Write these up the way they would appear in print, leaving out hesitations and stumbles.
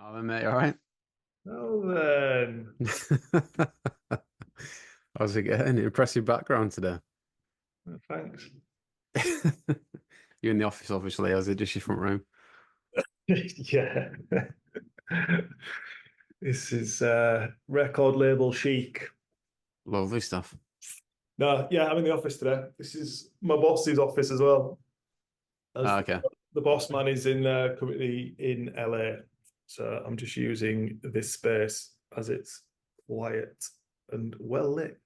Oh, mate, all right. Oh, then. How's it going? Impressive background today. Thanks. You're in the office, obviously, as it just your front room. Yeah. This is record label chic. Lovely stuff. No, yeah, I'm in the office today. This is my boss's office as well. As Okay. the boss man is in currently in LA. So I'm just using this space as it's quiet and well lit.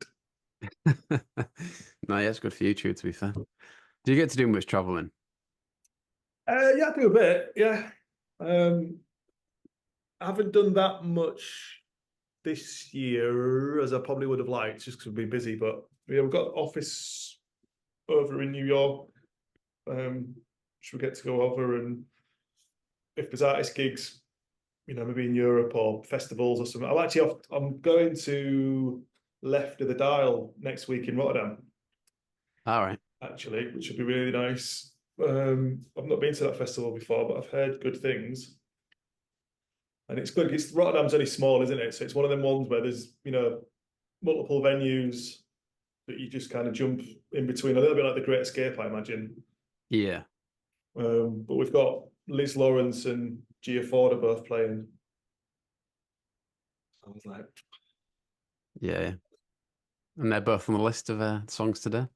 No, yeah, it's good for you too, to be fair. Do you get to do much traveling? Yeah, I do a bit. Yeah. Um, I haven't done that much this year as I probably would have liked, just because we've been busy. But yeah, we've got office over in New York. Should we get to go over and if there's artist gigs, maybe in Europe or festivals or something. I'm going to Left of the Dial next week in Rotterdam, All right. actually, which would be really nice. I've not been to that festival before, but I've heard good things. And it's good. It's Rotterdam's only small, isn't it? So it's one of them ones where there's, multiple venues that you just kind of jump in between, a little bit like the Great Escape, I imagine. Yeah. But we've got Liz Lawrence and Gia Ford are both playing. I was like, Yeah. Yeah. And they're both on the list of songs today.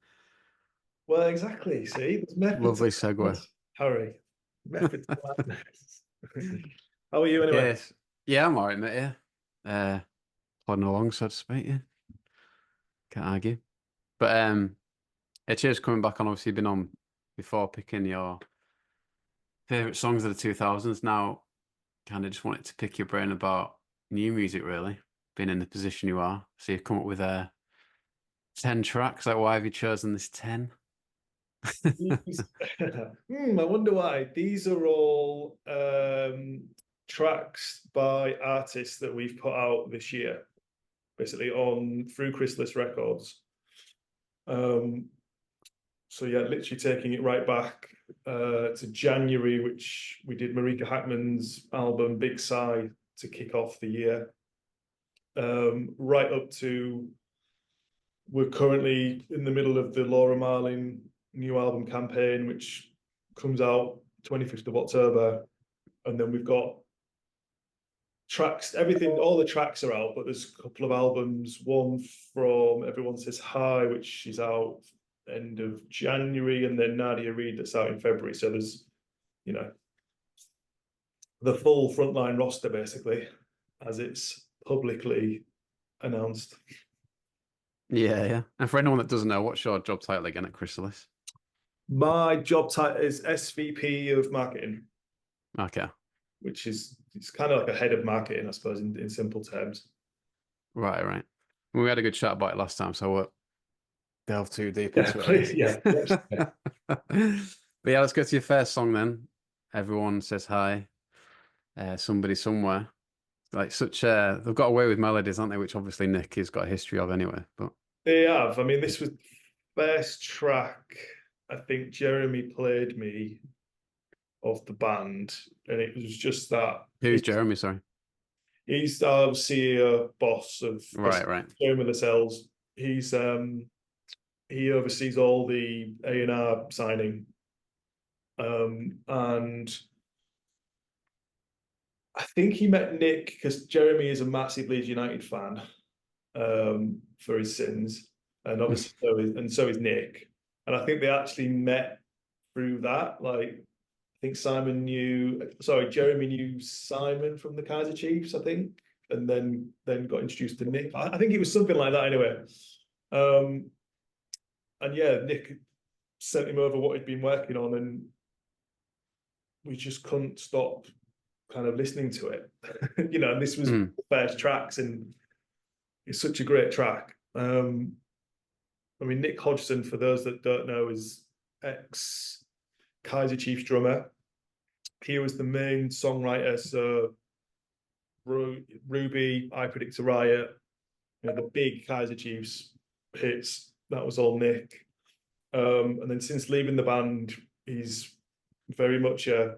well, exactly. See, there's method to Lovely segue. madness, Harry. Method to madness. How are you anyway? Yes. Yeah, I'm all right, mate. Yeah. Plodding along, so to speak. Yeah. Can't argue. But cheers coming back on. Obviously, you've been on before picking your favorite songs of the 2000s. Now, kind of just wanted to pick your brain about new music, really, being in the position you are. So you've come up with 10 tracks. Like, why have you chosen this 10? I wonder why. These are all tracks by artists that we've put out this year, basically on through Chrysalis Records. Um, so yeah, literally taking it right back to January, which we did Marika Hackman's album Big Sigh to kick off the year. Right up to we're currently in the middle of the Laura Marling new album campaign, which comes out 25th of October. And then we've got tracks, everything, all the tracks are out, but there's a couple of albums. One from Everyone Says Hi, which is out end of January, and then Nadia Reid that's out in February. So there's, you know, the full frontline roster basically, as it's publicly announced. Yeah, yeah. And for anyone that doesn't know, what's your job title again at Chrysalis? My job title is SVP of marketing, Okay. which is it's kind of like a head of marketing, I suppose, in simple terms. Right, right. We had a good chat about it last time, so I won't delve too deep Yeah, into it, I please, guess. yeah. But yeah, let's go to your first song then. Everyone Says Hi. Somebody Somewhere. Like they've got away with melodies, aren't they? Which obviously Nick has got a history of anyway. But They have. I mean, this was the first track I think Jeremy played me of the band, and it was just that who's Jeremy? Sorry. he's our CEO boss of Right, right. Jeremy Lascelles. He oversees all the A&R signing. And I think he met Nick because Jeremy is a massive Leeds United fan for his sins, and obviously so is Nick. And I think they actually met through that. Like I think Jeremy knew Simon from the Kaiser Chiefs, I think, and then got introduced to Nick. I think it was something like that anyway. Um, and yeah, Nick sent him over what he'd been working on, and we just couldn't stop kind of listening to it. And this was Mm. first tracks, and it's such a great track. I mean, Nick Hodgson, for those that don't know, is ex Kaiser Chiefs drummer. He was the main songwriter. So Ruby, I Predict a Riot, the big Kaiser Chiefs hits, that was all Nick. And then since leaving the band, he's very much a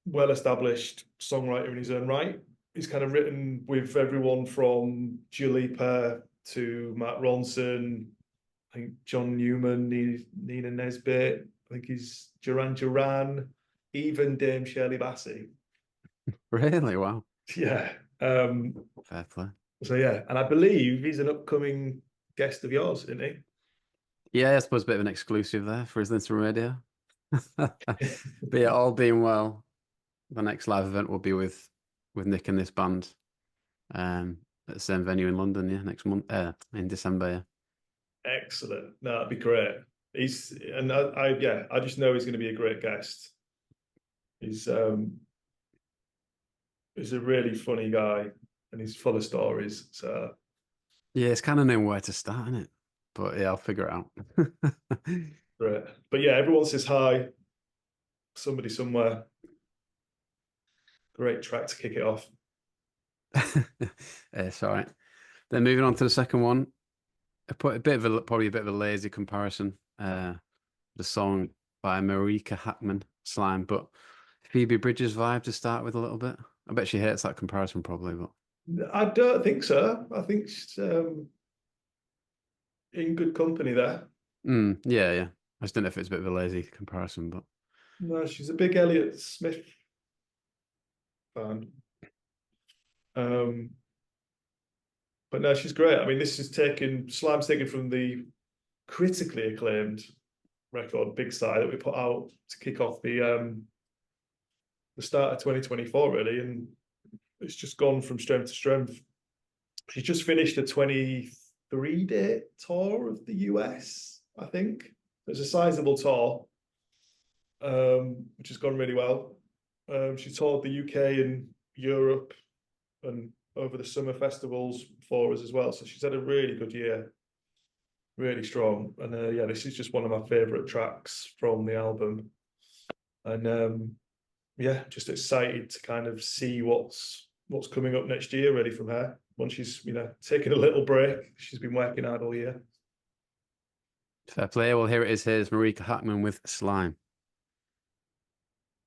well-established songwriter in his own right. He's kind of written with everyone from Dua Lipa to Matt Ronson, I think John Newman, Nina Nesbitt, I think he's Duran, even Dame Shirley Bassey. Really? Wow. Yeah. Fair play. So yeah, and I believe he's an upcoming guest of yours, isn't he? Yeah, I suppose a bit of an exclusive there for Islington Radio. But yeah, all being well, the next live event will be with Nick and this band at the same venue in London, yeah, next month, in December, yeah. Excellent. No, that'd be great. I just know he's going to be a great guest. He's he's a really funny guy and he's full of stories. So Yeah, it's kind of knowing where to start, isn't it? But yeah, I'll figure it out. great. But yeah, everyone says hi. Somebody somewhere. Great track to kick it off. It's all right. Then moving on to the second one, I put probably a bit of a lazy comparison. The song by Marika Hackman, Slime, but Phoebe Bridgers vibe to start with a little bit. I bet she hates that comparison probably, but I don't think so. I think she's in good company there. yeah, yeah. I just don't know if it's a bit of a lazy comparison, but No, she's a big Elliott Smith fan. But no, she's great. I mean, Slime's taken from the critically acclaimed record Big Side that we put out to kick off the start of 2024, really, and it's just gone from strength to strength. She's just finished a 23-day tour of the US, I think. It's a sizable tour, which has gone really well. She toured the UK and Europe and over the summer festivals for us as well. So she's had a really good year, really strong. And yeah, this is just one of my favorite tracks from the album. And yeah, just excited to kind of see what's coming up next year, ready from her. Once she's, taking a little break, she's been working hard all year. fair play. Well, here it is. Here's Marika Hackman with Slime.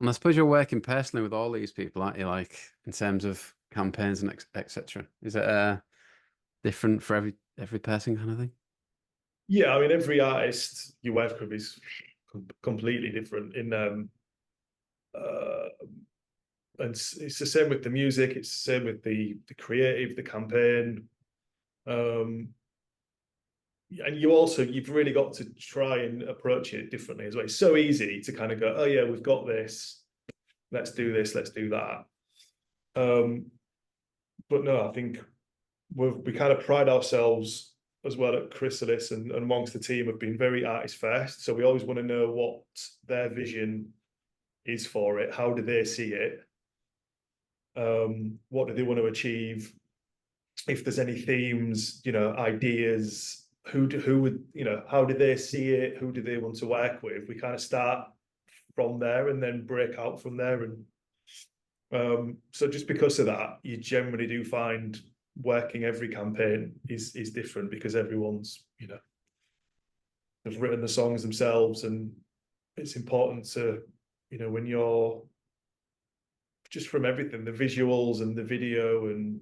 And I suppose you're working personally with all these people, aren't you? Like in terms of campaigns and etc. Is it different for every person kind of thing? Yeah, I mean, every artist you work with is completely different and it's the same with the music. It's the same with the creative, the campaign. And you've really got to try and approach it differently as well. It's so easy to kind of go, oh yeah, we've got this, let's do this, let's do that. But no, I think we kind of pride ourselves as well at Chrysalis and amongst the team have been very artist first. So we always want to know what their vision is for it. How do they see it? What do they want to achieve? If there's any themes, ideas, who would, how do they see it? Who do they want to work with? We kind of start from there and then break out from there. And so just because of that, you generally do find working every campaign is different because everyone's, have written the songs themselves. And it's important to, when you're just from everything, the visuals and the video and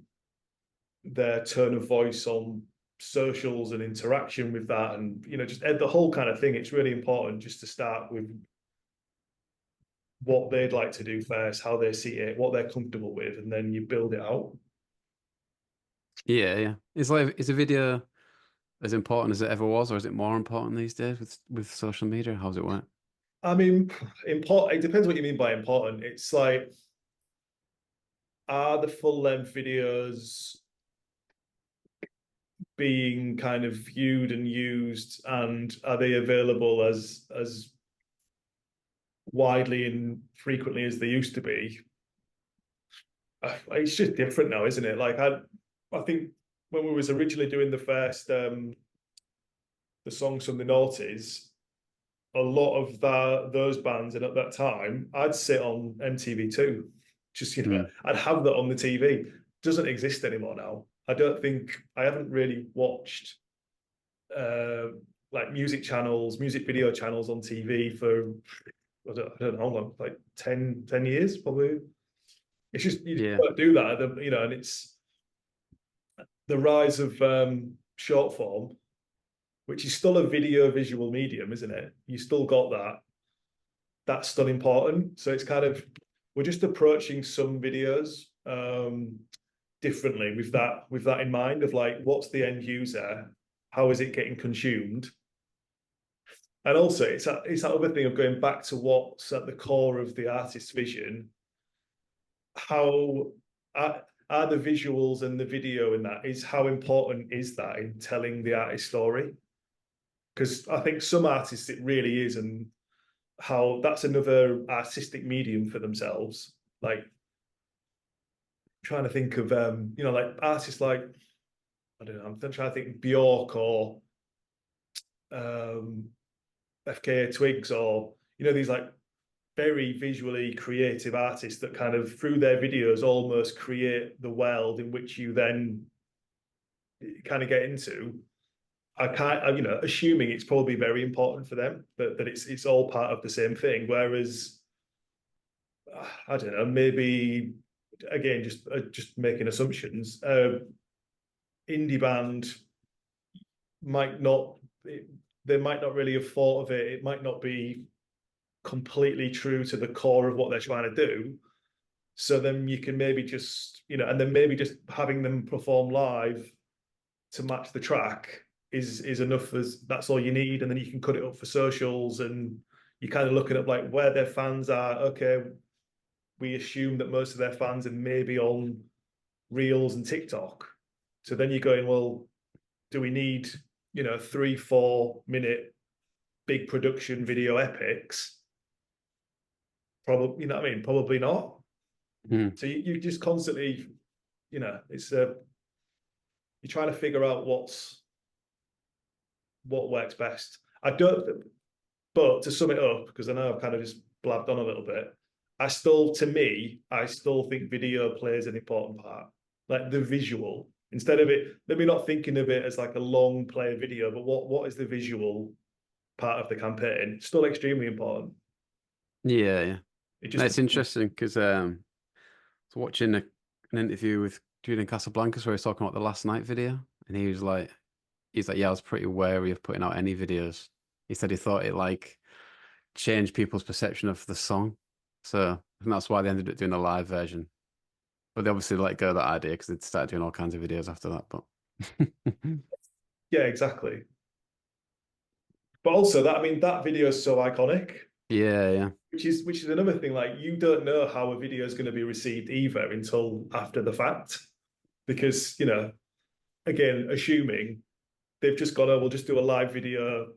their tone of voice on socials and interaction with that and just the whole kind of thing, it's really important just to start with what they'd like to do first, how they see it, what they're comfortable with, and then you build it out. Yeah. Is a video as important as it ever was, or is it more important these days with social media? How's it work? I mean, important, it depends what you mean by important. It's like, are the full-length videos being kind of viewed and used, and are they available as widely and frequently as they used to be? It's just different now, isn't it? Like I think when we was originally doing the first the songs from the noughties, a lot of those bands, and at that time I'd sit on MTV2, just I'd have that on the TV. Doesn't exist anymore now. I haven't really watched like music video channels on TV for I don't know how long, like 10 years probably. It's just you Yeah. can't do that, you know, and it's the rise of short form, which is still a video visual medium, isn't it? You still got that. That's still important. So it's kind of we're just approaching some videos differently with that in mind of like what's the end user, how is it getting consumed, and also it's that other thing of going back to what's at the core of the artist's vision. How are the visuals and the video in that is how important is that in telling the artist story? Because I think some artists it really is, and how that's another artistic medium for themselves. Like trying to think of you know, like artists like I don't know, I'm trying to think Bjork or FKA Twigs, or you know, these like very visually creative artists that kind of through their videos almost create the world in which you then kind of get into. I can't, you know, assuming it's probably very important for them that it's all part of the same thing. Whereas, I don't know, maybe again, just making assumptions. Indie band might not, they might not really have thought of it. It might not be completely true to the core of what they're trying to do. So then you can maybe just, you know, and then maybe just having them perform live to match the track is enough, as that's all you need, and then you can cut it up for socials, and you're kind of looking at like where their fans are. Okay, we assume that most of their fans are maybe on Reels and TikTok, so then you're going, well, do we need, you know, 3-4 minute big production video epics? Probably, you know what I mean, probably not. So you just constantly, you know, it's you're trying to figure out what works best. I don't, but to sum it up, because I know I've kind of just blabbed on a little bit, I still think video plays an important part, like the visual. Instead of it, maybe not thinking of it as like a long play video, but what is the visual part of the campaign? Still extremely important. Yeah, yeah. It No, just it's interesting because I was watching an interview with Julian Casablancas where he was talking about the last night video, and he's like, yeah, I was pretty wary of putting out any videos. He said he thought it like changed people's perception of the song, so I think that's why they ended up doing a live version. But they obviously let go of that idea because they'd started doing all kinds of videos after that. But yeah, exactly. But also that, I mean, that video is so iconic. yeah, yeah, Which is another thing. Like you don't know how a video is going to be received either until after the fact, because you know, again, assuming they've just gone, oh, we'll just do a live video.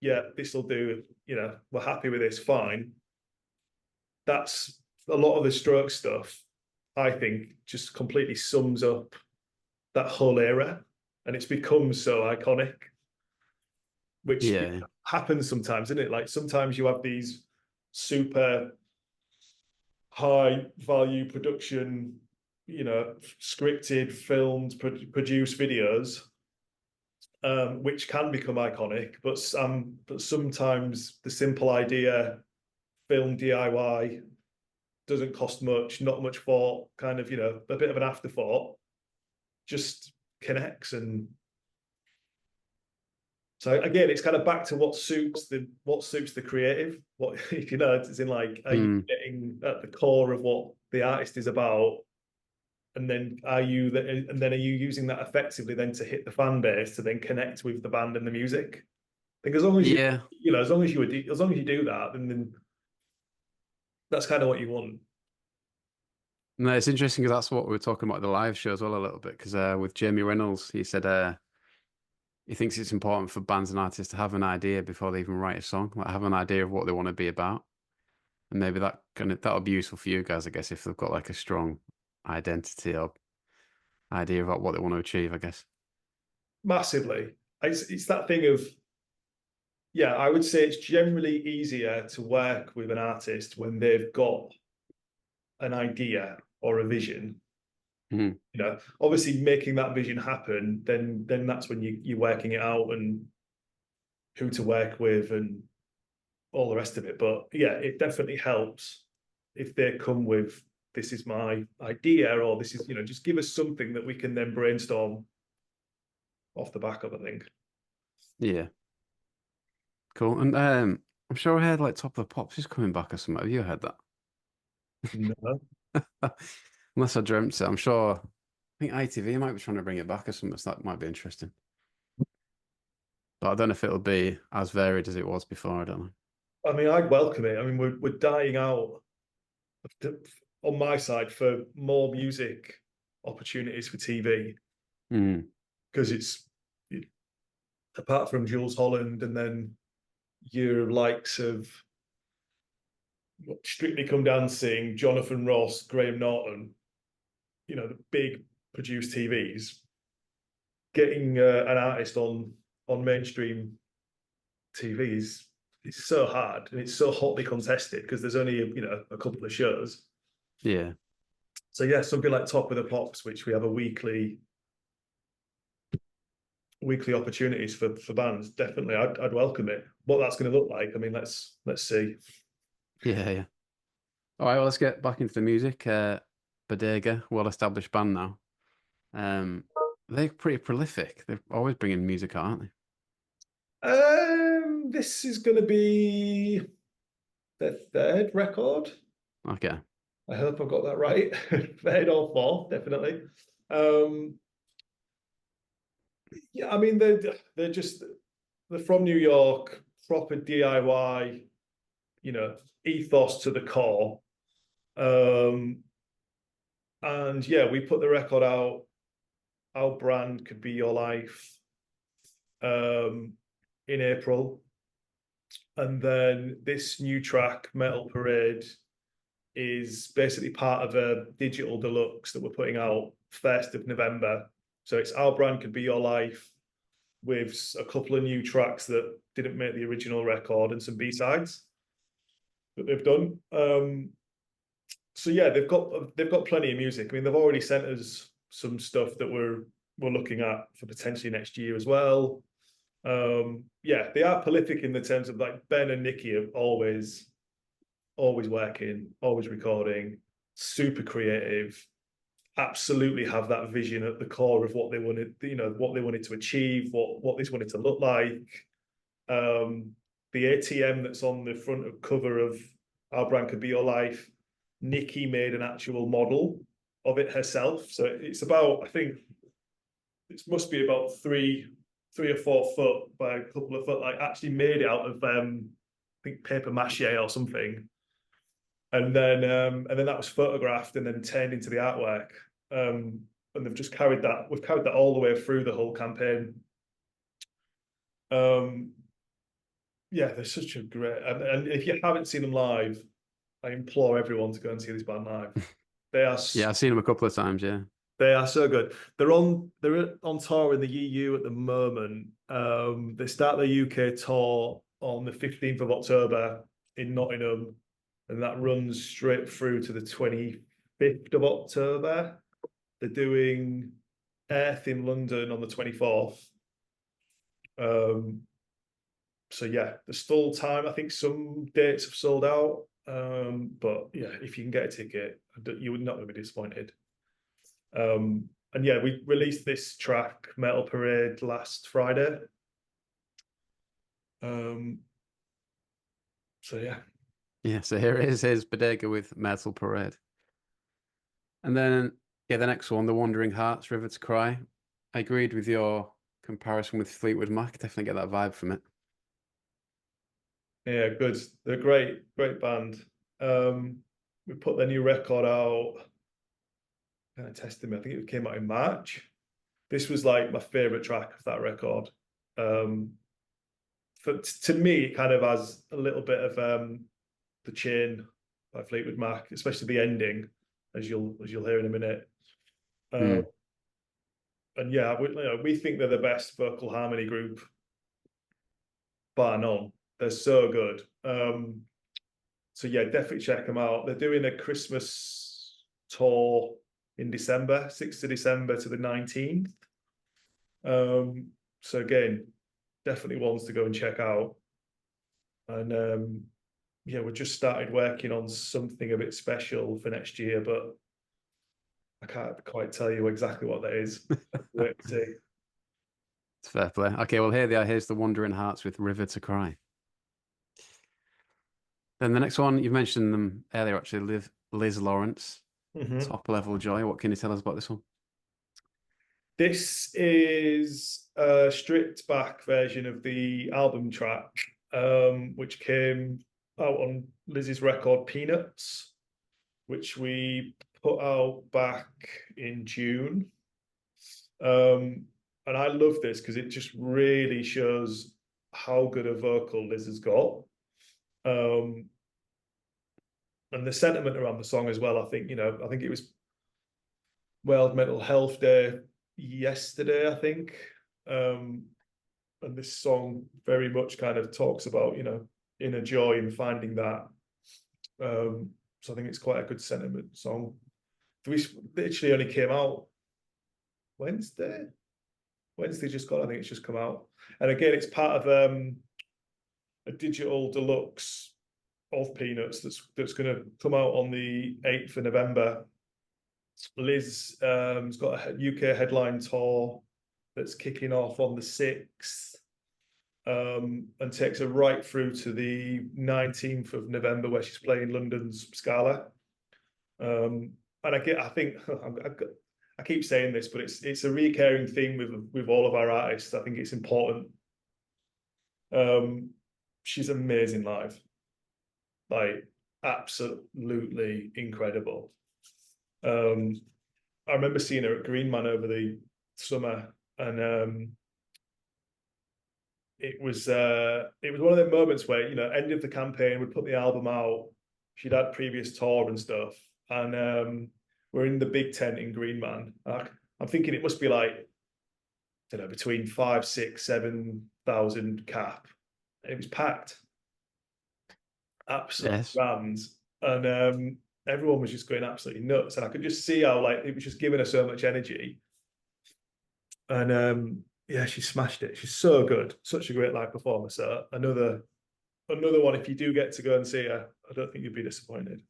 Yeah, this will do. You know, we're happy with this. Fine. That's a lot of the stroke stuff. I think just completely sums up that whole era, and it's become so iconic. Which yeah, happens sometimes, isn't it? Like sometimes you have these super high value production, you know, scripted, filmed, produced videos, which can become iconic. But sometimes the simple idea, film DIY, doesn't cost much, not much thought, kind of, you know, a bit of an afterthought, just connects. And so again, it's kind of back to what suits the creative. What you know, it's in like, are you getting at the core of what the artist is about, and then are you using that effectively then to hit the fan base to then connect with the band and the music? I think as long as yeah. you know, as long as you do that, then that's kind of what you want. No, it's interesting because that's what we were talking about at the live show as well a little bit. Because with Jamie Reynolds, he said he thinks it's important for bands and artists to have an idea before they even write a song, like have an idea of what they want to be about, and maybe that'll be useful for you guys, I guess, if they've got like a strong identity or idea about what they want to achieve, I guess. Massively. It's that thing of, yeah, I would say it's generally easier to work with an artist when they've got an idea or a vision. Mhm. You know, obviously making that vision happen, then that's when you're working it out and who to work with. And all the rest of it. But yeah, it definitely helps if they come with, this is my idea, or this is, just give us something that we can then brainstorm off the back of, I think. Yeah. Cool. And I'm sure I heard like Top of the Pops is coming back or something. Have you heard that? No. Unless I dreamt it, I'm sure. I think ITV might be trying to bring it back or something, so that might be interesting. But I don't know if it'll be as varied as it was before. I don't know. I mean, I'd welcome it. I mean, we're dying out on my side for more music opportunities for TV, Mm, because it's, apart from Jules Holland and then your likes of Strictly Come Dancing, Jonathan Ross, Graham Norton, the big produced TVs, getting an artist on mainstream TV is so hard, and it's so hotly contested because there's only a couple of shows. yeah. So yeah, something like Top of the Pops, which we have a weekly opportunities for bands, definitely I'd welcome it. What that's going to look like, I mean, let's see. Yeah, yeah. All right, well, let's get back into the music. Bodega, well-established band now. They're pretty prolific. They're always bringing music out, aren't This is going to be their third record. they? Okay. I hope I've got that right. Third or fourth, definitely. Um, yeah, I mean, they're from New York, proper DIY, ethos to the core. And yeah, we put the record out. Our brand could be your life, in April, and then this new track, Metal Parade, is basically part of a digital deluxe that we're putting out 1st of November. So it's Our Brand Could Be Your Life, with a couple of new tracks that didn't make the original record and some B-sides that they've done. So yeah, they've got plenty of music. I mean, they've already sent us some stuff that we're looking at for potentially next year as well. Yeah, they are prolific in the terms of, like, Ben and Nikki are always working, always recording, super creative, absolutely have that vision at the core of what they wanted, what they wanted to achieve, what this wanted to look like. The ATM that's on the front of cover of Our Brand Could Be Your Life, Nikki made an actual model of it herself. So it's about, I think it must be about 3 or 4 foot by a couple of foot, like actually made it out of I think paper mache or something. And then that was photographed and then turned into the artwork. And they've just carried that. We've carried that all the way through the whole campaign. Yeah, they're such a great. And if you haven't seen them live, I implore everyone to go and see this band live. They are Yeah, I've seen them a couple of times. Yeah. they are so good. They're on tour in the EU at the moment. They start their UK tour on the 15th of October in Nottingham, and that runs straight through to the 25th of October. They're doing Earth in London on the 24th. So yeah, there's still time. I think some dates have sold out. But yeah, if you can get a ticket, you would not be disappointed. And yeah, we released this track, Metal Parade, last Friday. So yeah. Yeah, so here it is. Here's Bodega with Myrtle Parade. And then, yeah, the next one, The Wandering Hearts, River to Cry. I agreed with your comparison with Fleetwood Mac. Definitely get that vibe from it. Yeah, good. They're great band. We put their new record out. Kind of tested me. I think it came out in March. This was like my favorite track of that record. To me, it kind of has a little bit of The Chain by Fleetwood Mac, especially the ending, as you'll hear in a minute. Mm. And yeah, we think they're the best vocal harmony group, bar none. They're so good. So yeah, definitely check them out. They're doing a Christmas tour in December, 6th of December to the 19th. So again, definitely ones to go and check out. And yeah, we just started working on something a bit special for next year, but I can't quite tell you exactly what that is. Wait to see. It's fair play. Okay, well, here's the Wandering Hearts with River to Cry. Then the next one, you mentioned them earlier, actually, Liz Lawrence, Mhm. Top Level Joy. What can you tell us about this one? This is a stripped back version of the album track, which came out on Liz's record Peanuts, which we put out back in June. And I love this because it just really shows how good a vocal Liz has got. Um, and the sentiment around the song as well. I think, I think it was World Mental Health Day yesterday, I think. And this song very much kind of talks about, inner joy and finding that. So I think it's quite a good sentiment song. We literally only came out Wednesday. Wednesday just got, I think it's just come out. And again, it's part of a digital deluxe of Peanuts that's going to come out on the 8th of November. Liz has got a UK headline tour that's kicking off on the 6th, and takes her right through to the 19th of November, where she's playing London's Scala. And I think I keep saying this, but it's a recurring theme with all of our artists. I think it's important. She's amazing live, like absolutely incredible. I remember seeing her at Green Man over the summer, and it was one of the moments where, end of the campaign, we'd put the album out. She'd had previous tour and stuff, and we're in the big tent in Green Man. I'm thinking it must be like, I don't know, between 5, 6, 7,000 cap. It was packed, absolutely Yes. rammed, and everyone was just going absolutely nuts. And I could just see how, like, it was just giving her so much energy. And yeah, she smashed it. She's so good, such a great live performer. So another one. If you do get to go and see her, I don't think you'd be disappointed.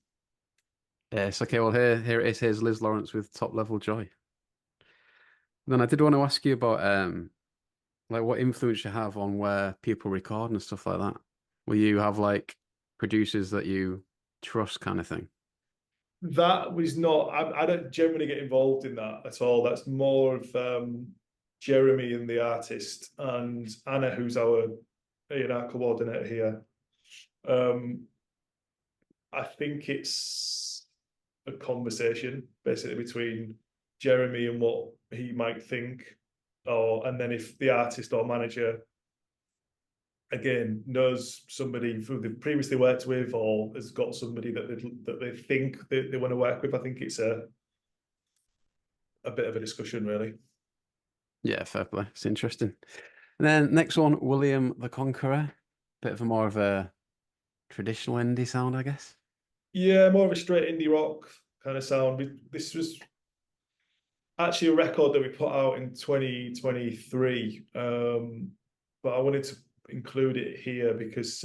Yes. Okay, well, here it is. Here's Liz Lawrence with Top Level Joy. Then I did want to ask you about like what influence you have on where people record and stuff like that. Will you have like producers that you trust kind of thing? That was not. I don't generally get involved in that at all. That's more of Jeremy and the artist, and Anna, who's our A&R coordinator here. Um, I think it's a conversation basically between Jeremy and what he might think, and then if the artist or manager again knows somebody who they've previously worked with or has got somebody that they think they want to work with, I think it's a bit of a discussion, really. Yeah, fair play. It's interesting. And then next one, William the Conqueror. Bit of a more of a traditional indie sound, I guess. Yeah, more of a straight indie rock kind of sound. This was actually a record that we put out in 2023, but I wanted to include it here because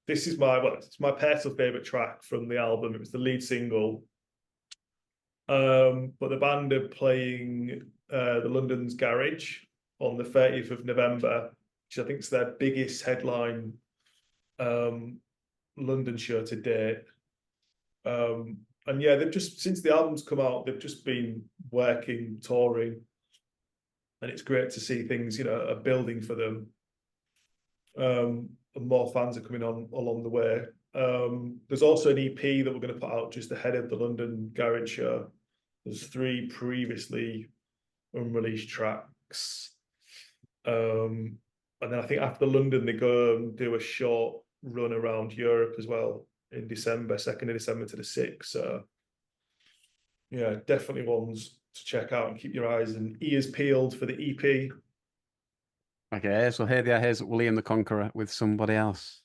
this is it's my personal favorite track from the album. It was the lead single, but the band are playing the London's Garage on the 30th of November, which I think is their biggest headline London show to date. And yeah, they've just, since the album's come out, they've just been working, touring, and it's great to see things, are building for them. And more fans are coming on along the way. There's also an EP that we're going to put out just ahead of the London Garage show. There's 3 previously unreleased tracks. And then I think after London, they go and do a short run around Europe as well in December, 2nd of December to the 6th. So yeah, definitely ones to check out and keep your eyes and ears peeled for the EP. Okay, so here's William the Conqueror with somebody else.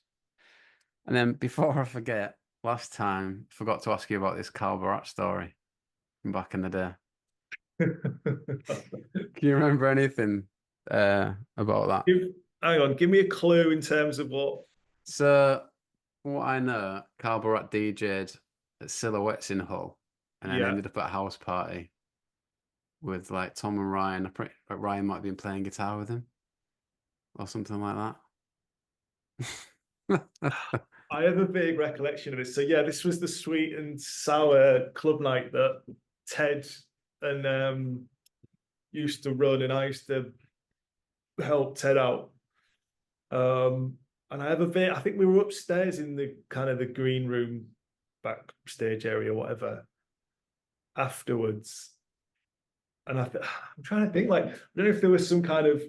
And then before I forget, last time forgot to ask you about this Carl Barat story from back in the day. Can you remember anything about that? Hang on, give me a clue in terms of what. So, from what I know, Carl Barat DJ'd at Silhouettes in Hull, and then Yeah. ended up at a house party with like Tom and Ryan. Ryan might have been playing guitar with him or something like that. I have a vague recollection of this. So yeah, this was the sweet and sour club night that Ted and used to run, and I used to help Ted out. And I have a vague, I think we were upstairs in the kind of the green room, backstage area, whatever, afterwards. And I'm trying to think, like, I don't know if there was some kind of,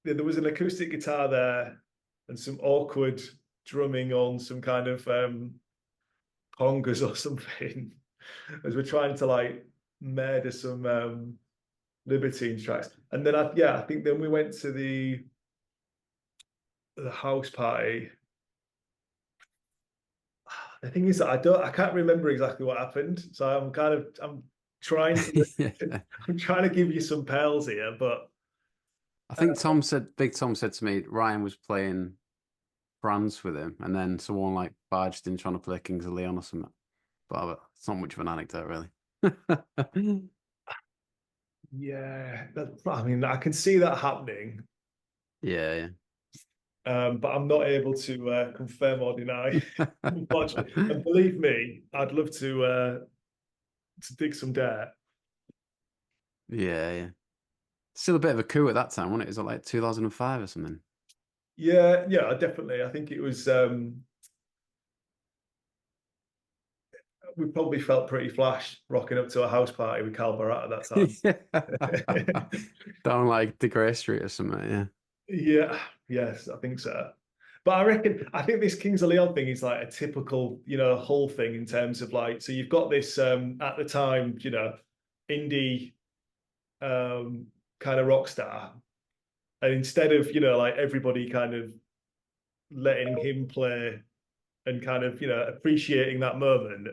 there was an acoustic guitar there and some awkward drumming on some kind of congas or something as we're trying to like murder some Libertine tracks. And then I think then we went to the house party. The thing is that I can't remember exactly what happened. So I'm trying to Yeah. I'm trying to give you some pearls here, but I think Big Tom said to me, Ryan was playing France with him, and then someone like barged in trying to play Kings of Leon or something. But it's not much of an anecdote, really. yeah, I mean I can see that happening. Yeah, But I'm not able to confirm or deny, yeah. unfortunately. And believe me, I'd love to dig some dirt. Yeah, yeah. Still a bit of a coup at that time, wasn't it? Was it like 2005 or something? Yeah, yeah, definitely. I think it was. We probably felt pretty flash rocking up to a house party with Cal Barat at that time. Yeah. Down like De Grey Street or something, yeah. Yeah, yes, I think so. But I think this Kings of Leon thing is like a typical, Hull thing in terms of like, so you've got this at the time, indie kind of rock star, and instead of like everybody kind of letting him play and kind of appreciating that moment,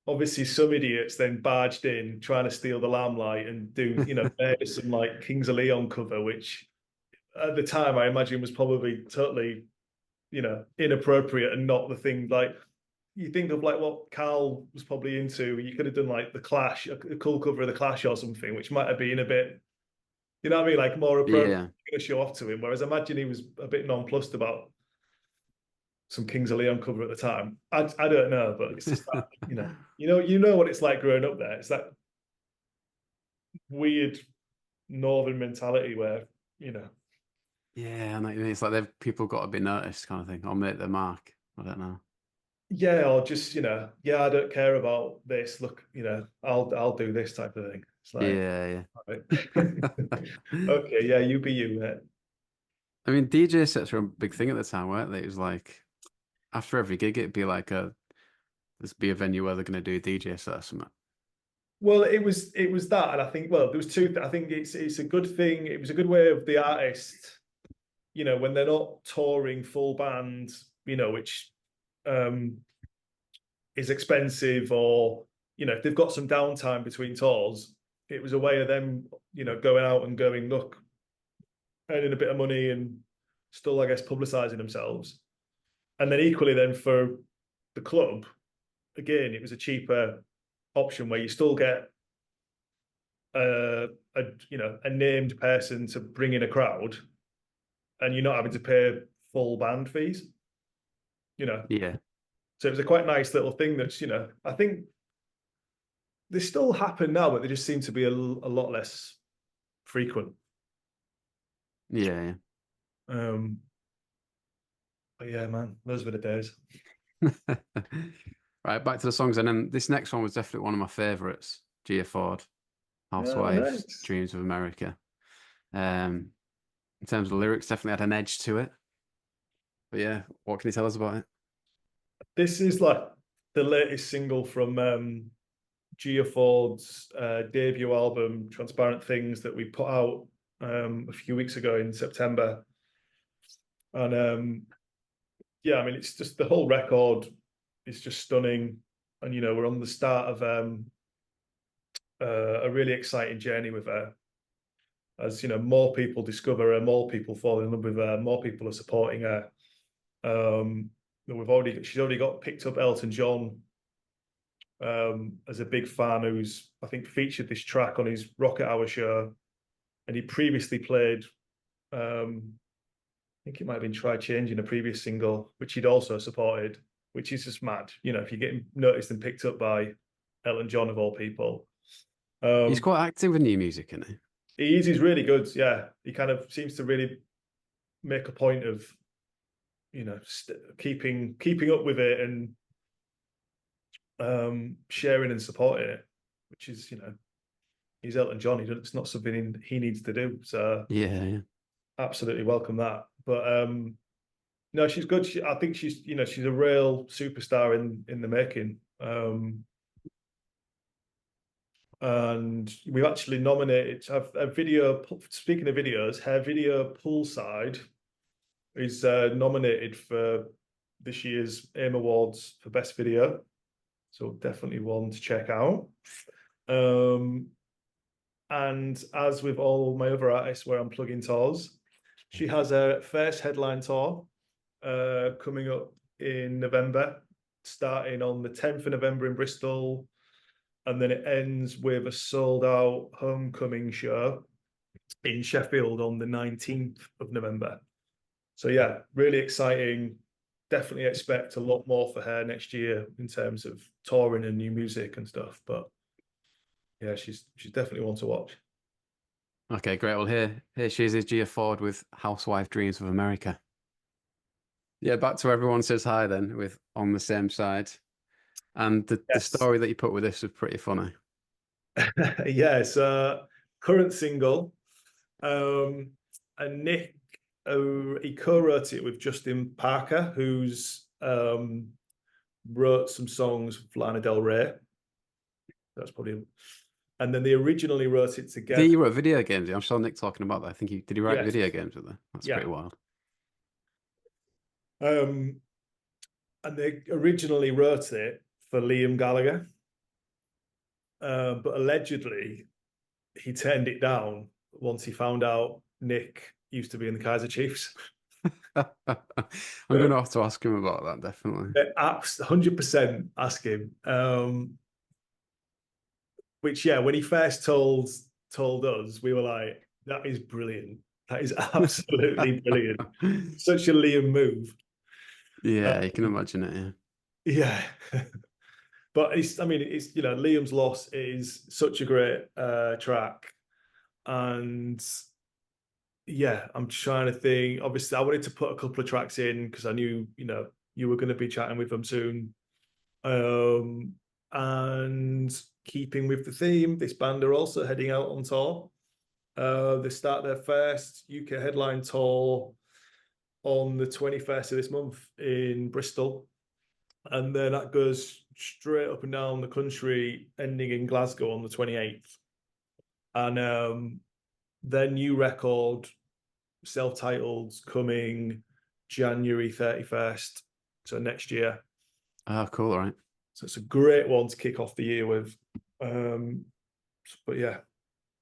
obviously some idiots then barged in trying to steal the limelight and do some like Kings of Leon cover, which at the time I imagine was probably totally inappropriate and not the thing. Like you think of like what Carl was probably into, you could have done like the Clash, a cool cover of the Clash or something, which might have been a bit, you know what I mean, like more appropriate Yeah. to show off to him. Whereas I imagine he was a bit nonplussed about some Kings of Leon cover at the time. I don't know, but it's just that, you know what it's like growing up there. It's that weird northern mentality where, Yeah, and it's like people got to be noticed kind of thing, or make their mark. I don't know. yeah, or just, yeah, I don't care about this. Look, I'll do this type of thing. It's like, Yeah, right. yeah. Okay, yeah, you be you, mate. I mean, DJ sets were a big thing at the time, weren't they? It was like after every gig, it'd be like there's be a venue where they're going to do a DJ set or something. Well, it was that, and I think there was two. I think it's a good thing. It was a good way of the artist, when they're not touring full band, which um is expensive, or if they've got some downtime between tours, it was a way of them, going out and going, look, earning a bit of money and still, I guess, publicizing themselves. And then equally, then for the club, again, it was a cheaper option where you still get a named person to bring in a crowd, and you're not having to pay full band fees. Yeah, So it was a quite nice little thing that's I think they still happen now, but they just seem to be a lot less frequent. yeah, Um, but yeah, man, those were the days. yeah. Right, back to the songs, and then this next one was definitely one of my favorites. Gia Ford, Oh, Housewife, nice. Dreams of America. Um, in terms of the lyrics, definitely had an edge to it. But yeah, what can you tell us about it? This is like the latest single from Gia Ford's debut album, Transparent Things, that we put out a few weeks ago in September. And yeah, I mean, it's just the whole record is just stunning. And, we're on the start of a really exciting journey with her. As, more people discover her, more people fall in love with her, more people are supporting her. She's already got picked up Elton John as a big fan, who's I think featured this track on his Rocket Hour show, and he previously played. I think it might have been Try Changing, a previous single, which he'd also supported, which is just mad. You know, if you're getting noticed and picked up by Elton John of all people. He's quite active with new music, isn't he? He's really good. Yeah, he kind of seems to really make a point of, you know, keeping up with it and sharing and supporting it, which is, you know, he's Elton John. It's not something he needs to do. So Yeah. absolutely welcome that. But no, she's good. I think she's, you know, she's a real superstar in the making. And we've actually nominated a video. Speaking of videos, her video Poolside is nominated for this year's NME Awards for Best Video. So definitely one to check out. And as with all my other artists where I'm plugging tours, she has a first headline tour coming up in November, starting on the 10th of November in Bristol. And then it ends with a sold-out homecoming show in Sheffield on the 19th of November. So yeah, really exciting. Definitely expect a lot more for her next year in terms of touring and new music and stuff. But yeah, she's definitely one to watch. Okay, great. Well, here she is, Gia Ford with Housewife Dreams of America. Yeah, back to Everyone Says Hi then with On the Same Side. And the Yes. story that you put with this was pretty funny. Yeah, so current single. And Nick, he co-wrote it with Justin Parker, who's wrote some songs with Lana Del Rey. That's probably, and then they originally wrote it together. Did you write video games? I'm sure Nick talking about that. I think did he write Yes. video games with her? That's Yeah. pretty wild. And they originally wrote it for Liam Gallagher, but allegedly he turned it down once he found out Nick used to be in the Kaiser Chiefs. I'm going to have to ask him about that, definitely. 100% ask him. Which, yeah, when he first told us, we were like, that is brilliant. That is absolutely brilliant. Such a Liam move. Yeah, you can imagine it, yeah. But it's, I mean, it's, you know, Liam's Loss is such a great track. And yeah, I'm trying to think. Obviously, I wanted to put a couple of tracks in because I knew, you know, you were going to be chatting with them soon. And keeping with the theme, this band are also heading out on tour. They start their first UK headline tour on the 21st of this month in Bristol. And then that goes straight up and down the country, ending in Glasgow on the 28th. And their new record, self-titled, coming January 31st, so next year. Oh, cool, all right. So it's a great one to kick off the year with. But yeah,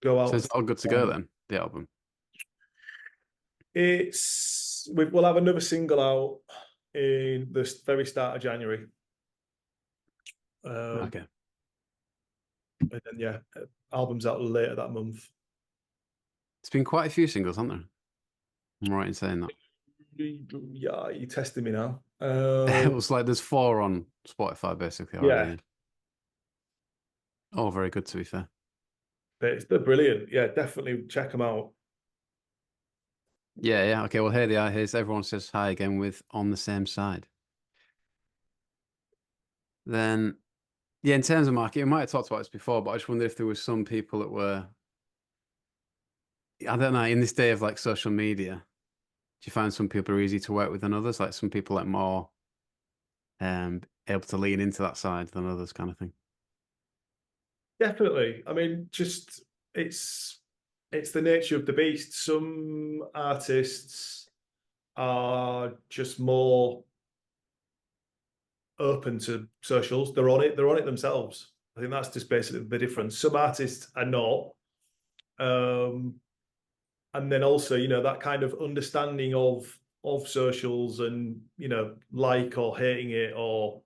go out. So it's all good to go then, the album? We'll have another single out in the very start of January. Okay. And then yeah, album's out later that month. It's been quite a few singles, haven't there? I'm right in saying that. Yeah, you're testing me now. It was like there's 4 on Spotify basically already. Yeah. All very good, to be fair. But they're brilliant. Yeah, definitely check them out. Yeah. Okay, well, here they are. Here's Everyone Says Hi again with On the Same Side. Then, yeah, in terms of market, we might have talked about this before, but I just wonder if there was some people that were, I don't know, in this day of like social media, do you find some people are easy to work with than others? Like some people like more able to lean into that side than others, kind of thing. Definitely. I mean, just it's the nature of the beast. Some artists are just more open to socials. They're on it themselves. I think that's just basically the difference. Some artists are not. And then also, you know, that kind of understanding of of socials and, you know, like or hating it, or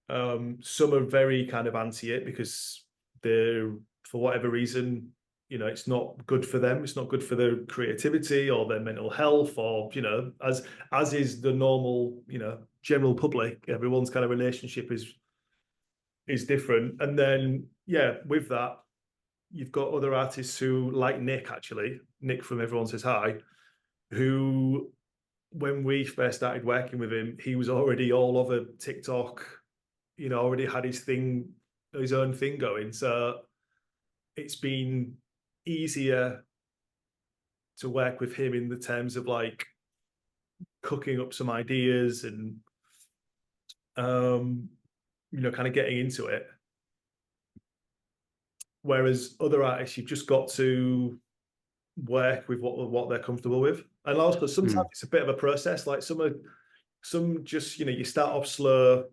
some are very kind of anti it because they're, for whatever reason, you know, it's not good for them. It's not good for their creativity or their mental health, or, you know, as is the normal, you know, general public. Everyone's kind of relationship is different. And then, yeah, with that, you've got other artists who, like Nick from Everyone Says Hi, who, when we first started working with him, he was already all over TikTok, you know, already had his own thing going. So it's been easier to work with him in the terms of like cooking up some ideas and, you know, kind of getting into it. Whereas other artists, you've just got to work with what they're comfortable with. And also sometimes it's a bit of a process. Like some just, you know, you start off slow,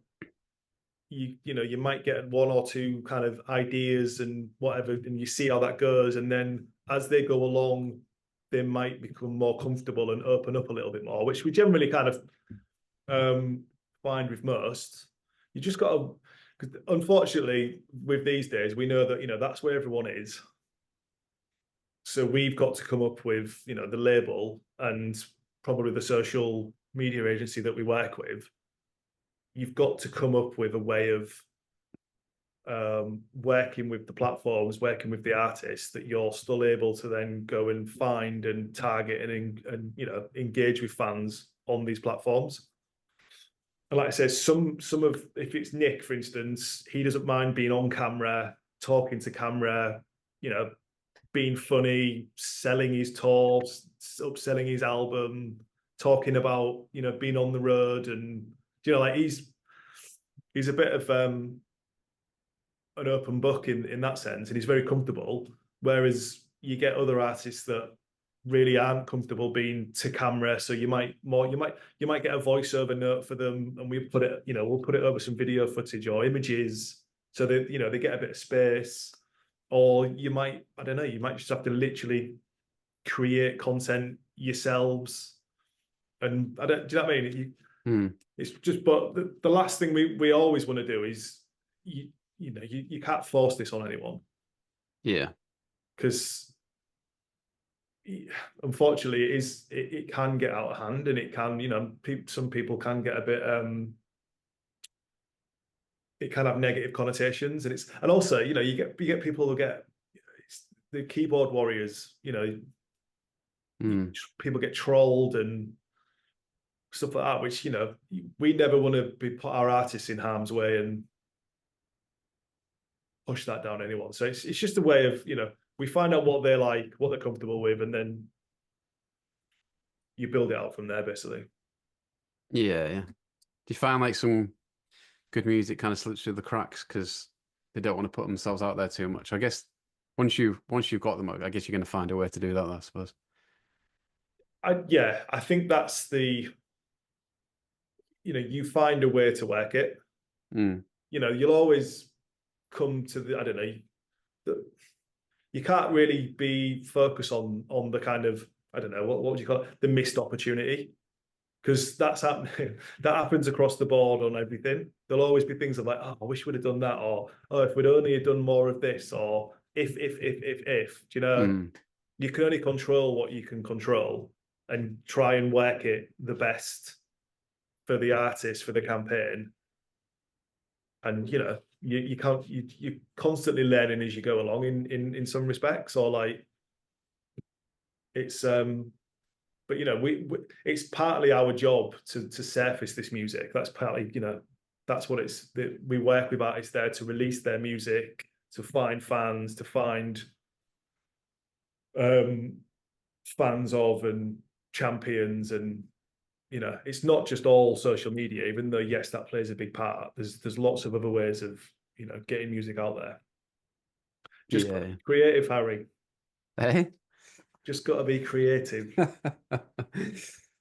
you know, you might get one or two kind of ideas and whatever, and you see how that goes. And then as they go along, they might become more comfortable and open up a little bit more, which we generally kind of find with most. You just got to, because unfortunately with these days, we know that, you know, that's where everyone is. So we've got to come up with, you know, the label and probably the social media agency that we work with. You've got to come up with a way of working with the platforms, working with the artists, that you're still able to then go and find and target and you know, engage with fans on these platforms. And like I said, some of, if it's Nick, for instance, he doesn't mind being on camera, talking to camera, you know, being funny, selling his tours, upselling his album, talking about, you know, being on the road. And, you know, like he's a bit of an open book in that sense, and he's very comfortable. Whereas you get other artists that really aren't comfortable being to camera, so you might get a voiceover note for them, and we put it, you know, we'll put it over some video footage or images, so they, you know, they get a bit of space. Or you might, I don't know, you might just have to literally create content yourselves. And I don't, do you know what I mean? It's just, but the last thing we always want to do is, you know, you can't force this on anyone. Yeah. Because unfortunately it can get out of hand, and it can, you know, some people can get a bit, it can have negative connotations, and it's, and also, you know, you get people who get, the keyboard warriors, you know, people get trolled and stuff like that, which, you know, we never want to be put our artists in harm's way and push that down anyone. So it's just a way of, you know, we find out what they like, what they're comfortable with, and then you build it out from there, basically. Yeah, yeah. Do you find like some good music kind of slips through the cracks because they don't want to put themselves out there too much? I guess once you've got them, I guess you're going to find a way to do that, I suppose. Yeah, I think that's the, you know, you find a way to work it. You know, you'll always come to the, I don't know, you can't really be focused on the kind of, I don't know, what would you call it, the missed opportunity, because that's happening. That happens across the board on everything. There'll always be things of like, oh, I wish we'd have done that, or oh, if we'd only have done more of this, or if do you know, you can only control what you can control and try and work it the best for the artist, for the campaign. And, you know, you can't, you're constantly learning as you go along in some respects, or like it's but, you know, we it's partly our job to surface this music. That's partly, you know, that's what it's, that we work with artists there to release their music, to find fans, to find fans of and champions. And, you know, it's not just all social media, even though, yes, that plays a big part. There's lots of other ways of, you know, getting music out there. Just creative, Harry. Hey? Just got to be creative.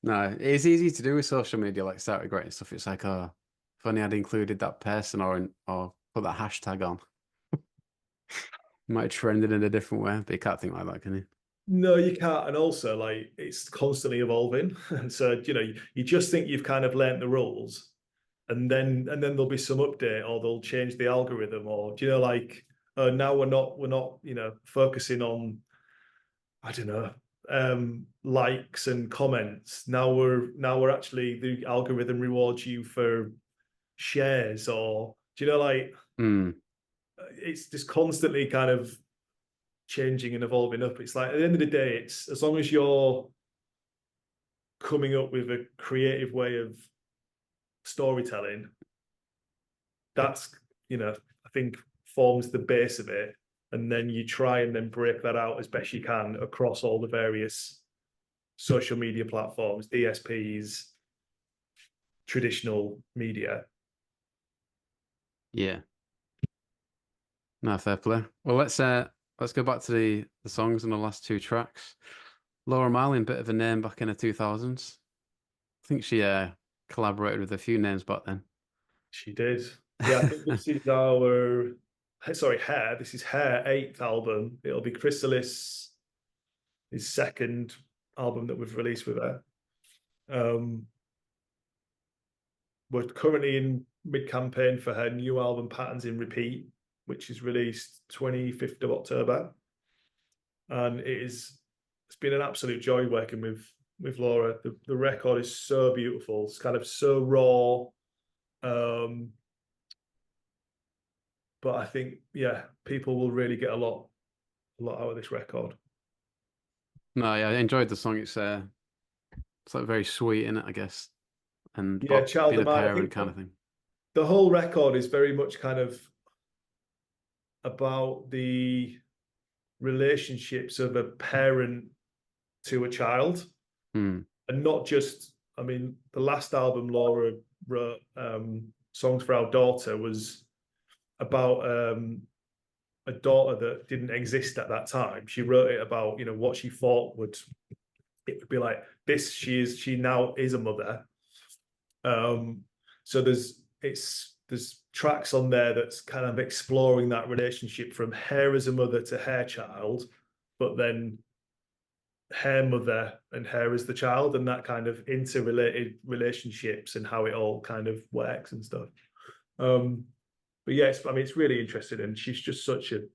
No, it's easy to do with social media, like start regretting stuff. It's like, oh, if only I'd included that person or put that hashtag on. Might have trended in a different way, but you can't think like that, can you? No, you can't. And also, like, it's constantly evolving. And so, you just think you've kind of learnt the rules, and then there'll be some update, or they'll change the algorithm, or like, now we're not focusing on, I don't know, likes and comments. Now we're actually, the algorithm rewards you for shares, or like, Mm. it's just constantly kind of changing and evolving up. It's like, at the end of the day, it's as long as you're coming up with a creative way of storytelling, that's, I think, forms the base of it. And then you try and then break that out as best you can across all the various social media platforms, DSPs, traditional media. Yeah. No, fair play. Well, let's go back to the songs and the last two tracks. Laura Marling, bit of a name back in the 2000s. I think she collaborated with a few names back then. She did. Yeah, I think this is our, sorry, Hair. This is Hair 8th album. It'll be Chrysalis' second album that we've released with her. We're currently in mid-campaign for her new album, Patterns in Repeat, which is released 25th of October. And it's been an absolute joy working with Laura. The record is so beautiful. It's kind of so raw. But I think, yeah, people will really get a lot out of this record. No, yeah, I enjoyed the song. It's like very sweet in it, I guess, and Yeah, about Child being of a Mine. I parent think kind of thing. the whole record is very much kind of about the relationships of a parent to a child, Hmm. and not just, I mean, the last album Laura wrote, Songs for Our Daughter, was about a daughter that didn't exist at that time. She wrote it about, what she thought it would be like. This, she now is a mother. So there's tracks on there that's kind of exploring that relationship from her as a mother to her child, but then her mother and her as the child, and that kind of interrelated relationships and how it all kind of works and stuff. But yes, I mean, it's really interesting, and she's just such an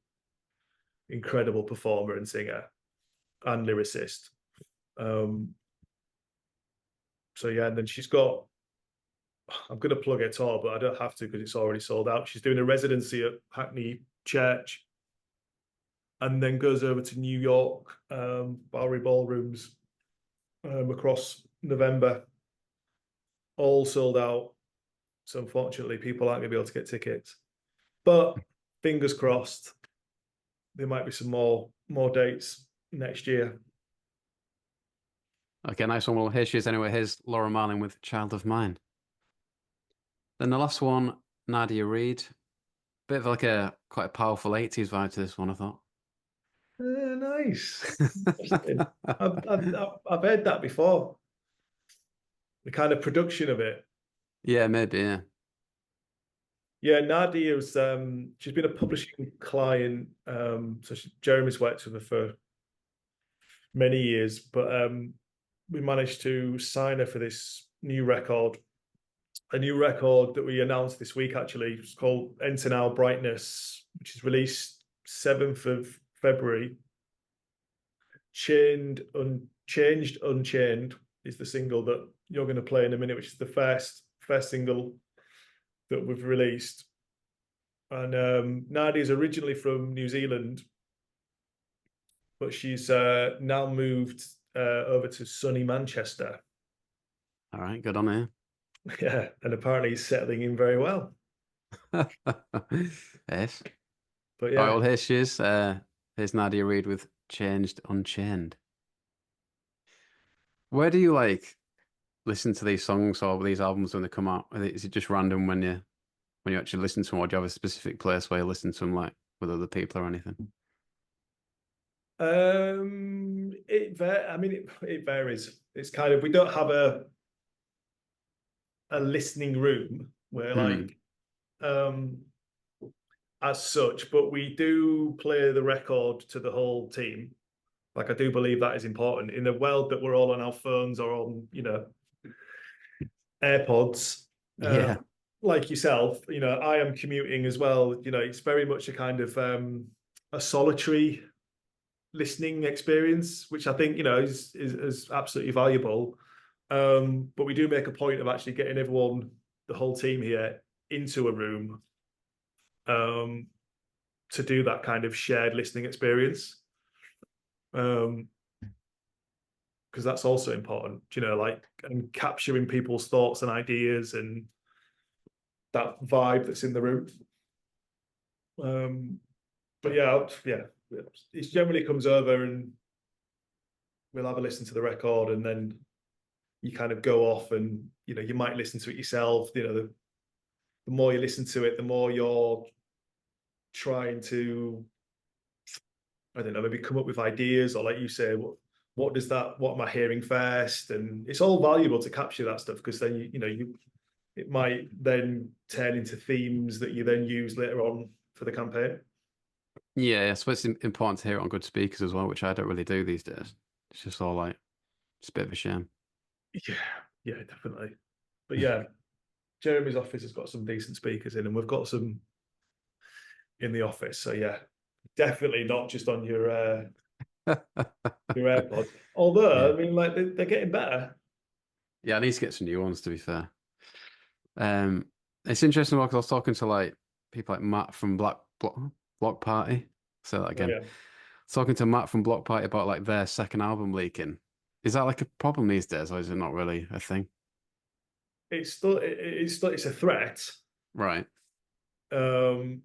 incredible performer and singer and lyricist. So yeah, and then she's got, I'm going to plug her tour, but I don't have to because it's already sold out. She's doing a residency at Hackney Church, and then goes over to New York, Bowery Ballrooms, across November. All sold out. So unfortunately, people aren't going to be able to get tickets. But fingers crossed, there might be some more dates next year. Okay, nice one. Well, here she is anyway. Here's Laura Marling with Child of Mine. Then the last one, Nadia Reid. Bit of like a quite a powerful 80s vibe to this one, I thought. Nice. I've heard that before. The kind of production of it. Yeah, maybe, yeah. Yeah, Nadia's she's been a publishing client. Jeremy's worked with her for many years, but we managed to sign her for this new record. A new record that we announced this week, actually. It's called Enter Now Brightness, which is released 7th of February. Changed, Unchained is the single that you're going to play in a minute, which is the first single that we've released. And Nadia's originally from New Zealand, but she's now moved over to sunny Manchester. All right, good on here. Yeah, and apparently he's settling in very well. Yes. But All right, yeah, well, here she is. Here's Nadia Reid with Changed Unchained. Where do you like listen to these songs or these albums when they come out? Is it just random when you actually listen to them, or do you have a specific place where you listen to them, like with other people or anything? it varies. It's kind of, we don't have a listening room where, Hmm. like, as such, but we do play the record to the whole team. Like, I do believe that is important in a world that we're all on our phones or on, AirPods. Yeah. Like yourself, I am commuting as well. It's very much a kind of a solitary listening experience, which I think, is absolutely valuable. But we do make a point of actually getting everyone, the whole team here, into a room to do that kind of shared listening experience. Because that's also important, like, and capturing people's thoughts and ideas and that vibe that's in the room. But yeah, it generally comes over and we'll have a listen to the record, and then you kind of go off and you might listen to it yourself. The more you listen to it, the more you're trying to, I don't know, maybe come up with ideas, or like you say, what am I hearing first? And it's all valuable to capture that stuff, because then it might then turn into themes that you then use later on for the campaign. Yeah, so it's important to hear it on good speakers as well, which I don't really do these days. It's just all like, it's a bit of a shame. Yeah, definitely. But yeah, Jeremy's office has got some decent speakers in, and we've got some in the office. So yeah, definitely not just on your AirPods. Although, Yeah. I mean, like, they're getting better. Yeah, I need to get some new ones, to be fair. It's interesting because I was talking to like people like Matt from Block Party. Say that Oh again. yeah, Talking to Matt from Block Party about like their second album leaking. Is that like a problem these days, or is it not really a thing? it's a threat. Right. Um,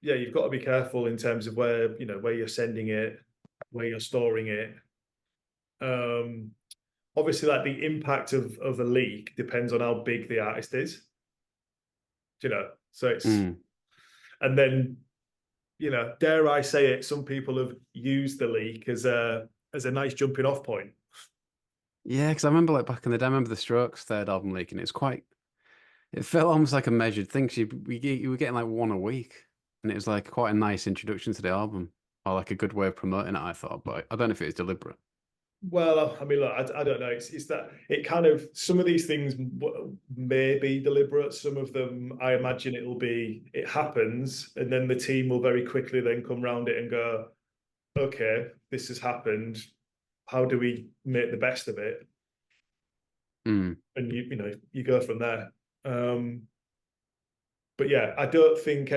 yeah, you've got to be careful in terms of where you're sending it, where you're storing it. Um, Obviously, like, the impact of a leak depends on how big the artist is. So it's, Mm. and then, dare I say it, some people have used the leak as a nice jumping off point. Yeah, because I remember like back in the day, I remember the Strokes' third album leaking. It felt almost like a measured thing. 'Cause you were getting like one a week, and it was like quite a nice introduction to the album, or like a good way of promoting it, I thought. But I don't know if it was deliberate. Well, I mean, look, I don't know. It's that it kind of, some of these things may be deliberate. Some of them, I imagine it happens, and then the team will very quickly then come around it and go, okay, this has happened. How do we make the best of it? Mm. And you go from there. But yeah, I don't think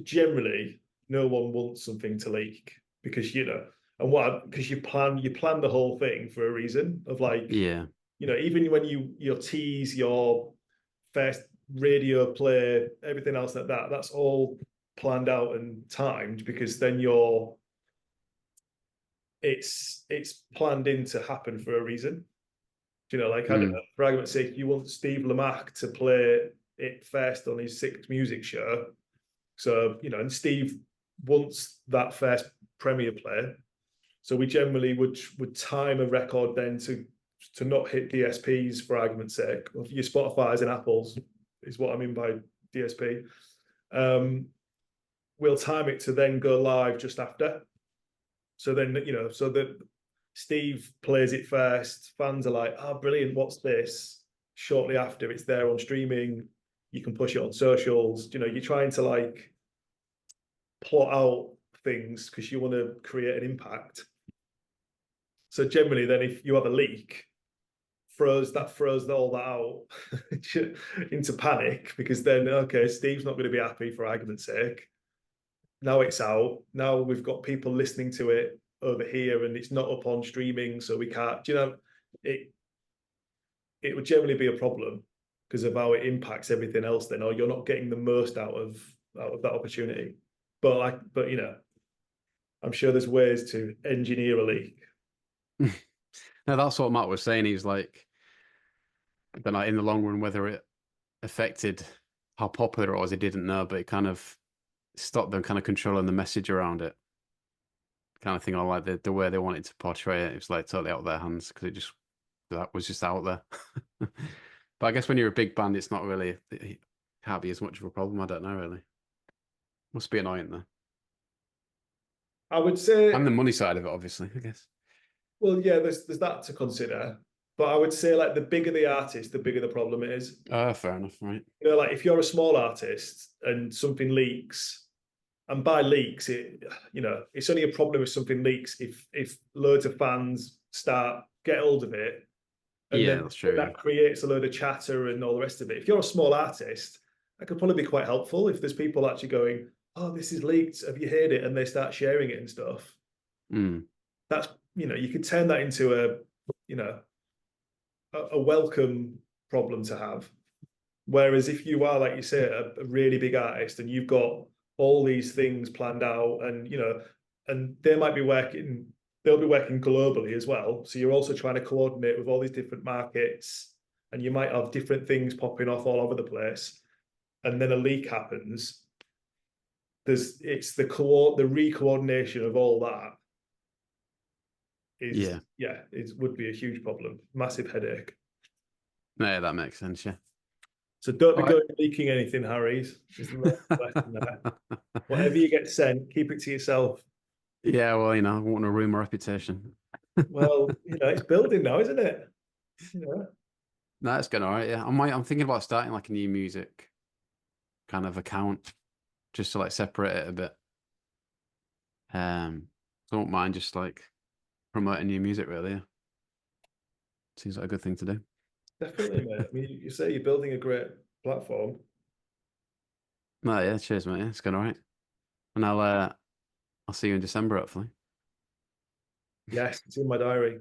generally, no one wants something to leak, because because you plan the whole thing for a reason of, like, Yeah. even when you tease your first radio play, everything else like that, that's all planned out and timed, because then it's planned in to happen for a reason. Like, I don't know, Mm. for argument's sake, you want Steve Lamacq to play it first on his 6th music show. So, and Steve wants that first premiere play. So we generally would time a record then to not hit DSPs, for argument's sake. Your Spotify's and Apple's is what I mean by DSP. We'll time it to then go live just after. So then, so that Steve plays it first. Fans are like, oh, brilliant, what's this? Shortly after, it's there on streaming. You can push it on socials. You're trying to, like, plot out things because you want to create an impact. So generally, then, if you have a leak, throws all that out into panic, because then, okay, Steve's not going to be happy, for argument's sake. Now it's out. Now we've got people listening to it over here, and it's not up on streaming, so we can't. It would generally be a problem because of how it impacts everything else. Then, or you're not getting the most out of that opportunity. But I'm sure there's ways to engineer a leak. No, that's what Matt was saying. He's like, I don't know, in the long run, whether it affected how popular it was, he didn't know, but it kind of stopped them kind of controlling the message around it. Kind of thing, or like the way they wanted to portray it. It was like totally out of their hands because that was just out there. But I guess when you're a big band, it's not really, it can't be as much of a problem. I don't know, really. Must be annoying though. I would say, And the money side of it, obviously, I guess. well, yeah, there's that to consider. But I would say like the bigger the artist, the bigger the problem it is. Fair enough, right? You know, like if you're a small artist and something leaks, and by leaks, it's only a problem if something leaks if loads of fans get hold of it, and Yeah, then that's true. Yeah. that creates a load of chatter and all the rest of it. If you're a small artist, that could probably be quite helpful if there's people actually going, "Oh, this is leaked. Have you heard it?" and they start sharing it and stuff. Mm. That's you could turn that into a welcome problem to have. Whereas if you are, like you say, a really big artist and you've got all these things planned out, and they'll be working globally as well. So you're also trying to coordinate with all these different markets, and you might have different things popping off all over the place. And then a leak happens. It's the re-coordination of all that it would be a huge problem, massive headache. Yeah, that makes sense. Yeah. So don't be All right. going leaking anything, Harry's. Whatever you get sent, keep it to yourself. Yeah, well, I want to ruin my reputation. Well, it's building now, isn't it? No, it's going all right. Yeah, I'm thinking about starting like a new music kind of account, just to like separate it a bit. Don't mind just like promoting new music, really. Yeah. Seems like a good thing to do. Definitely, mate. I mean, you say you're building a great platform. No, yeah, cheers, mate. Yeah, it's going all right. And I'll see you in December, hopefully. Yes, it's in my diary.